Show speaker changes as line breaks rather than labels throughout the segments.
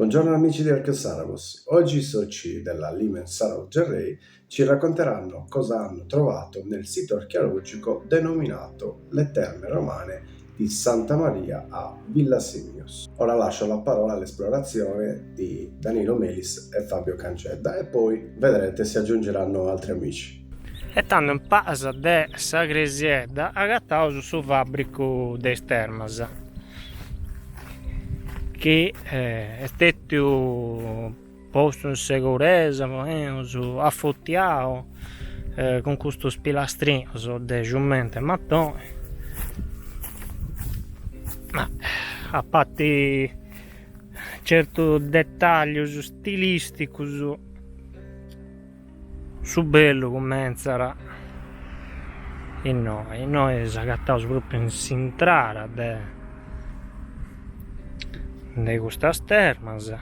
Buongiorno amici di Archesaragos, oggi i soci della Limen Sarao Gerrei ci racconteranno cosa hanno trovato nel sito archeologico denominato Le Terme Romane di Santa Maria a Villa Simios. Ora lascio la parola all'esplorazione di Danilo Melis e Fabio Cancedda e poi vedrete si aggiungeranno altri amici.
E tanto in casa de Sagresieda agattato su fabbrico de Stermas che è stato posto in sicurezza, affottiato con questo spilastrino de giummente e mattoni, ma a parte certo dettaglio stilistico su bello come sarà e noi sagattato proprio in sintrara de questa stermas,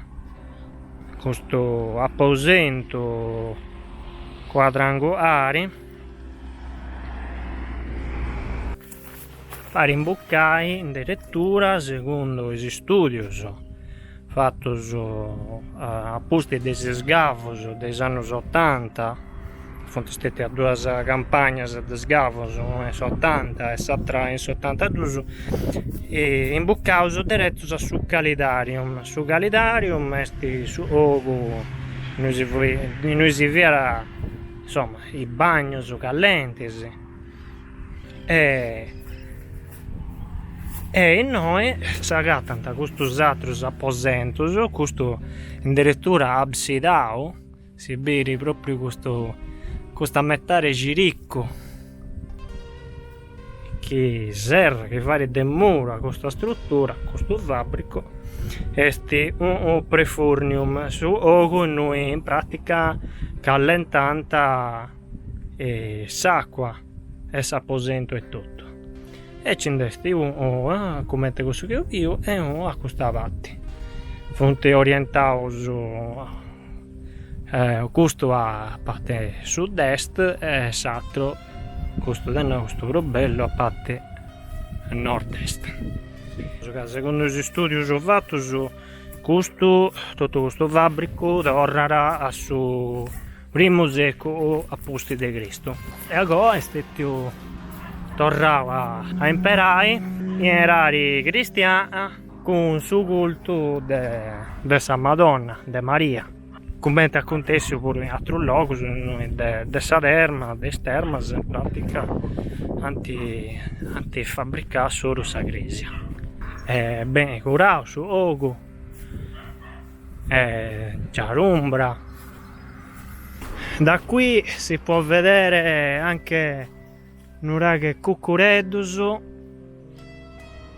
questo apposento quadrangolare per imboccare in lettura secondo gli studi fatti a posti dei sgavos degli anni 80. Sono state a due campagne di sgavos nel 80 e l'altra nel 72 e imboccavo diretto su Calidarium. Su Calidarium e su Ogo noi si via insomma i bagni callenti e noi sagattanta questo altri apposentos, questo addirittura absidao, si vede proprio questo ammettare giricco che serve che fare de mura questa struttura, questo fabbrico è un prefurnium su ogo noi in pratica callentanta s'acqua e s'apposento e tutto e ci indesti come questo che io e a costavatti fonte orientale questo a parte sud-est e l'altro questo del nostro bello a parte nord-est. Secondo gli studi che ho fatto tutto questo fabbrico tornerà a su primo secolo a posti di Cristo e agora è stato tornava a imparare in erari cristiani con su culto de San Madonna, de Maria. Come acontece pure in altri luoghi, de Saderma, de Stermas, in pratica anti fabbricare solo sagresia. È ben curato su ogo, Giarumbra. Da qui si può vedere anche Nuraghe Cucuredduso,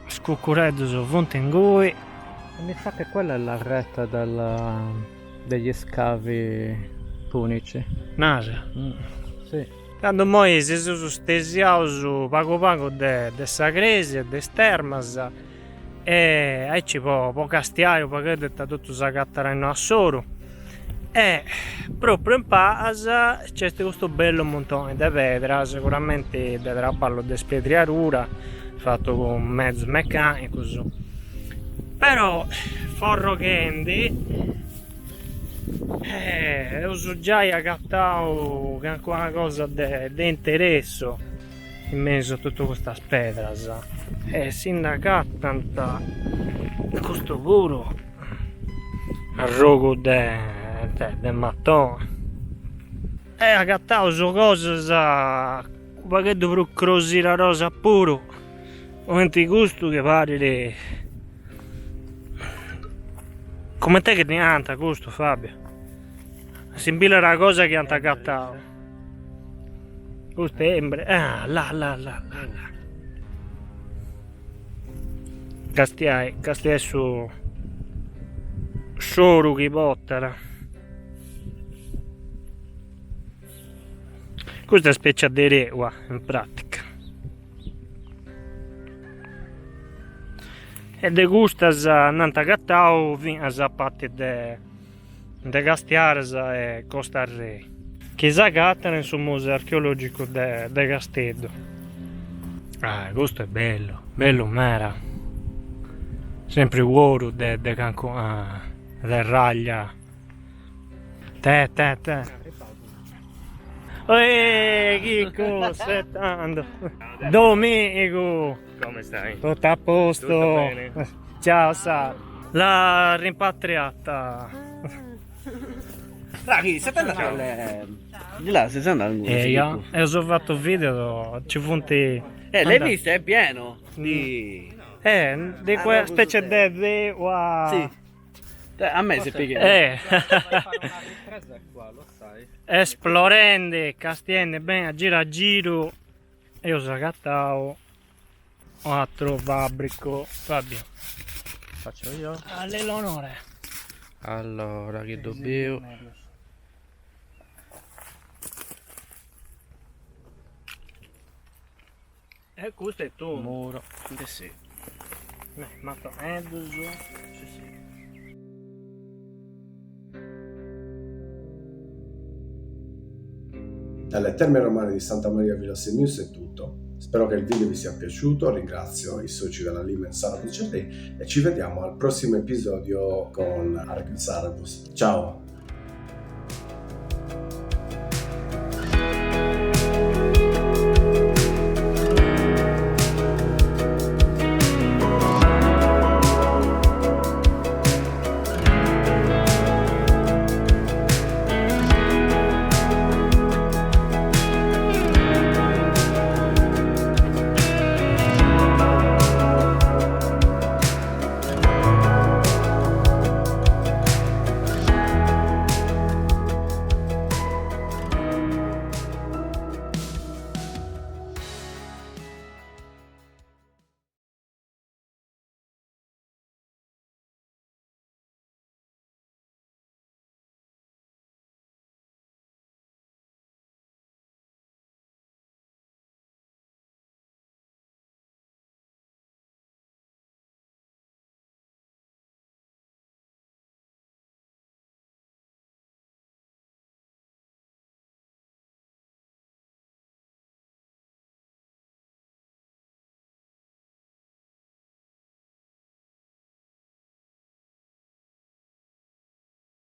Scucuredduso Vontengui.
E mi sa che quella è la retta degli scavi punici.
Nasa.
Sì.
Quando noi si sono stesiato pago de Sagresia, de Stermas e ci può castiare perché tutto si accattare a solo. E proprio in casa c'è questo bello montone di vedra, sicuramente vedrà parlo di spietriarura fatto con mezzo meccanico però forro candy uso già agattato qualche cosa di interesse in mezzo a tutta questa spedras e sindacatta questo puro rogo del mattone e agattato su cose perché dovrò crosire la rosa puro momenti gusto che pare come te che ne anta gusto Fabio si impila la cosa che anta agattato questo è là castiai su solo che bottara. Questa è specie di requa in pratica e de gustas nanta gattao fino a parte de Gastiares e Costa Re che s'agattano sul museo archeologico de Gastedo. Questo è bello mera sempre uoru de Cancun del raglia. Te. Chicco, aspettando. Domenico,
Come stai?
tutto a posto.
Tutto bene?
Ciao, Sa. La rimpatriata.
Raga, stai andando di là, stai andando?
Io ho fatto un video, ci funti.
L'hai visto? È pieno di...
Di
Ah,
quella
no,
specie
questo
di wow.
Sì. A me si piace.
qua, lo sai.
Esplorende, castiende, bene, a giro. Io sono cattao. Altro fabbrico. Fabio.
Faccio io.
All'onore.
Allora, che dobbiamo...
E questo è tu.
Muro.
Sì.
Ma sì.
Dalle Terme Romane di Santa Maria Villa Semius è tutto. Spero che il video vi sia piaciuto, ringrazio i soci della Limen Sarabus Gerrei e ci vediamo al prossimo episodio con Arc Sarabus. Ciao!